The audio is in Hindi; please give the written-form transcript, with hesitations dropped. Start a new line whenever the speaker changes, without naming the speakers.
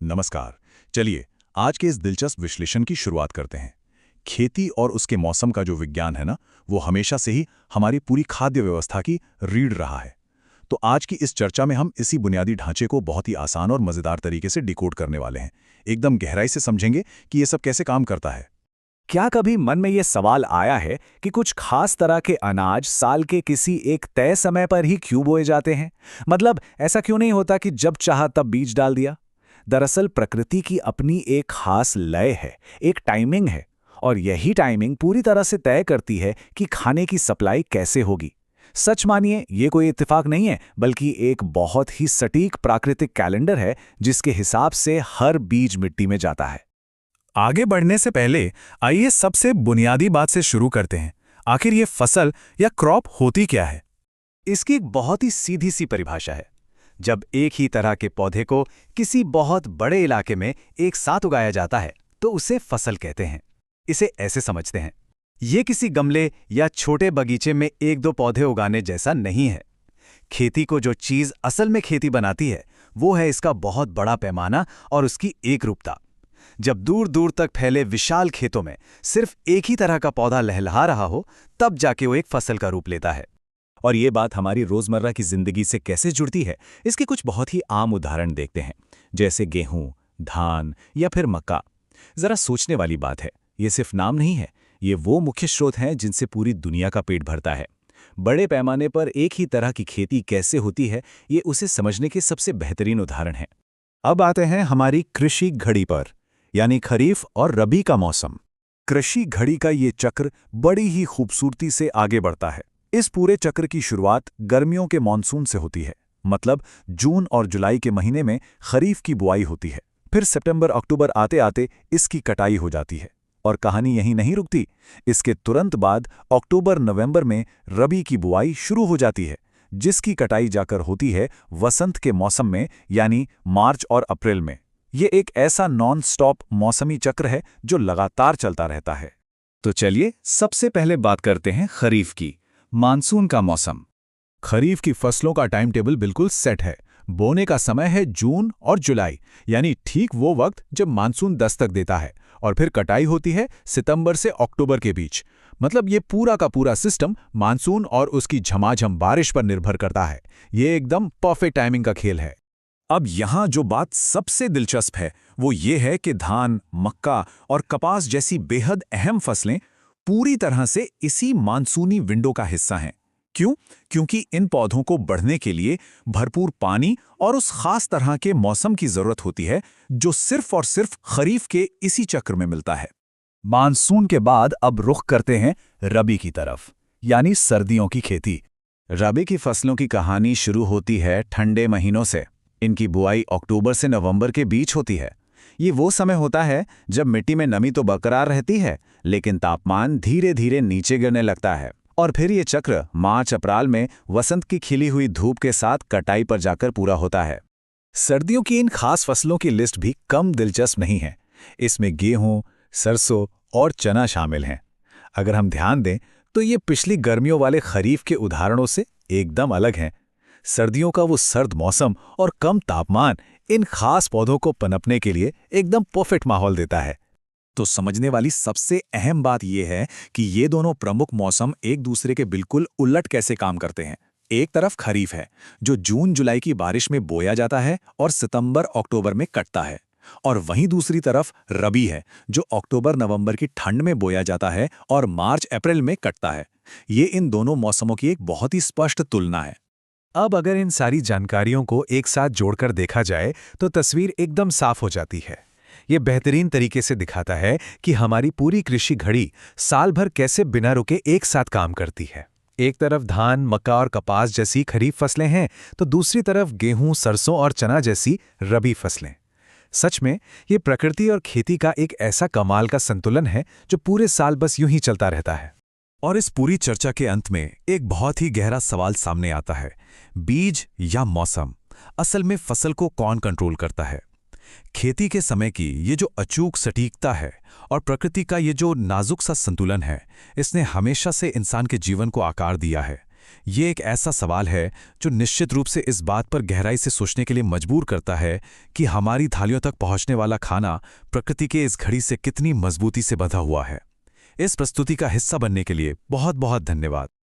नमस्कार। चलिए आज के इस दिलचस्प विश्लेषण की शुरुआत करते हैं। खेती और उसके मौसम का जो विज्ञान है ना, वो हमेशा से ही हमारी पूरी खाद्य व्यवस्था की रीढ़ रहा है। तो आज की इस चर्चा में हम इसी बुनियादी ढांचे को बहुत ही आसान और मजेदार तरीके से डिकोड करने वाले हैं। एकदम गहराई से समझेंगे कि ये सब कैसे काम करता है।
क्या कभी मन में ये सवाल आया है कि कुछ खास तरह के अनाज साल के किसी एक तय समय पर ही क्यों बोए जाते हैं? मतलब ऐसा क्यों नहीं होता कि जब चाहा तब बीज डाल दिया? दरअसल प्रकृति की अपनी एक खास लय है, एक टाइमिंग है, और यही टाइमिंग पूरी तरह से तय करती है कि खाने की सप्लाई कैसे होगी। सच मानिए, ये कोई इत्तेफाक नहीं है, बल्कि एक बहुत ही सटीक प्राकृतिक कैलेंडर है जिसके हिसाब से हर बीज मिट्टी में जाता है।
आगे बढ़ने से पहले आइए सबसे बुनियादी बात से शुरू करते हैं। आखिर ये फसल या क्रॉप होती क्या है?
इसकी एक बहुत ही सीधी सी परिभाषा है। जब एक ही तरह के पौधे को किसी बहुत बड़े इलाके में एक साथ उगाया जाता है तो उसे फसल कहते हैं। इसे ऐसे समझते हैं, ये किसी गमले या छोटे बगीचे में एक दो पौधे उगाने जैसा नहीं है। खेती को जो चीज असल में खेती बनाती है वो है इसका बहुत बड़ा पैमाना और उसकी एकरूपता। जब दूर दूर तक फैले विशाल खेतों में सिर्फ एक ही तरह का पौधा लहलहा रहा हो, तब जाके वो एक फसल का रूप लेता है।
और ये बात हमारी रोजमर्रा की जिंदगी से कैसे जुड़ती है, इसके कुछ बहुत ही आम उदाहरण देखते हैं, जैसे गेहूं, धान या फिर मक्का। जरा सोचने वाली बात है, ये सिर्फ नाम नहीं है, ये वो मुख्य स्रोत हैं जिनसे पूरी दुनिया का पेट भरता है। बड़े पैमाने पर एक ही तरह की खेती कैसे होती है, ये उसे समझने के सबसे बेहतरीन उदाहरण हैं।
अब आते हैं हमारी कृषि घड़ी पर, यानी खरीफ और रबी का मौसम।
कृषि घड़ी का ये चक्र बड़ी ही खूबसूरती से आगे बढ़ता है। इस पूरे चक्र की शुरुआत गर्मियों के मानसून से होती है, मतलब जून और जुलाई के महीने में खरीफ की बुआई होती है। फिर सितंबर अक्टूबर आते आते इसकी कटाई हो जाती है। और कहानी यहीं नहीं रुकती, इसके तुरंत बाद अक्टूबर नवंबर में रबी की बुआई शुरू हो जाती है, जिसकी कटाई जाकर होती है वसंत के मौसम में, यानी मार्च और अप्रैल में। ये एक ऐसा नॉन स्टॉप मौसमी चक्र है जो लगातार चलता रहता है।
तो चलिए सबसे पहले बात करते हैं खरीफ की, मानसून का मौसम।
खरीफ की फसलों का टाइम टेबल बिल्कुल सेट है। बोने का समय है जून और जुलाई, यानी ठीक वो वक्त जब मानसून दस्तक देता है, और फिर कटाई होती है सितंबर से अक्टूबर के बीच। मतलब ये पूरा का पूरा सिस्टम मानसून और उसकी झमाझम बारिश पर निर्भर करता है। ये एकदम परफेक्ट टाइमिंग का खेल है। अब यहाँ जो बात सबसे दिलचस्प है वो ये है कि धान, मक्का और कपास जैसी बेहद अहम फसलें पूरी तरह से इसी मानसूनी विंडो का हिस्सा हैं। क्यों? क्योंकि इन पौधों को बढ़ने के लिए भरपूर पानी और उस खास तरह के मौसम की जरूरत होती है जो सिर्फ और सिर्फ खरीफ के इसी चक्र में मिलता है।
मानसून के बाद अब रुख करते हैं रबी की तरफ, यानी सर्दियों की खेती।
रबी की फसलों की कहानी शुरू होती है ठंडे महीनों से। इनकी बुआई अक्टूबर से नवंबर के बीच होती है। ये वो समय होता है जब मिट्टी में नमी तो बरकरार रहती है, लेकिन तापमान धीरे धीरे नीचे गिरने लगता है। और फिर ये चक्र मार्च अप्रैल में वसंत की खिली हुई धूप के साथ कटाई पर जाकर पूरा होता है।
सर्दियों की इन खास फसलों की लिस्ट भी कम दिलचस्प नहीं है। इसमें गेहूं, सरसों और चना शामिल हैं। अगर हम ध्यान दें तो ये पिछली गर्मियों वाले खरीफ के उदाहरणों से एकदम अलग हैं। सर्दियों का वो सर्द मौसम और कम तापमान इन खास पौधों को पनपने के लिए एकदम परफेक्ट माहौल देता है।
तो समझने वाली सबसे अहम बात यह है कि ये दोनों प्रमुख मौसम एक दूसरे के बिल्कुल उलट कैसे काम करते हैं। एक तरफ खरीफ है जो जून जुलाई की बारिश में बोया जाता है और सितंबर अक्टूबर में कटता है, और वहीं दूसरी तरफ रबी है जो अक्टूबर नवंबर की ठंड में बोया जाता है और मार्च अप्रैल में कटता है। ये इन दोनों मौसमों की एक बहुत ही स्पष्ट तुलना है।
अब अगर इन सारी जानकारियों को एक साथ जोड़कर देखा जाए तो तस्वीर एकदम साफ हो जाती है। ये बेहतरीन तरीके से दिखाता है कि हमारी पूरी कृषि घड़ी साल भर कैसे बिना रुके एक साथ काम करती है। एक तरफ धान, मक्का और कपास जैसी खरीफ फसलें हैं, तो दूसरी तरफ गेहूं, सरसों और चना जैसी रबी फसलें। सच में ये प्रकृति और खेती का एक ऐसा कमाल का संतुलन है जो पूरे साल बस यूं ही चलता रहता है।
और इस पूरी चर्चा के अंत में एक बहुत ही गहरा सवाल सामने आता है, बीज या मौसम असल में फसल को कौन कंट्रोल करता है? खेती के समय की ये जो अचूक सटीकता है और प्रकृति का ये जो नाजुक सा संतुलन है, इसने हमेशा से इंसान के जीवन को आकार दिया है। ये एक ऐसा सवाल है जो निश्चित रूप से इस बात पर गहराई से सोचने के लिए मजबूर करता है कि हमारी थालियों तक पहुंचने वाला खाना प्रकृति के इस घड़ी से कितनी मजबूती से बंधा हुआ है। इस प्रस्तुति का हिस्सा बनने के लिए बहुत बहुत धन्यवाद।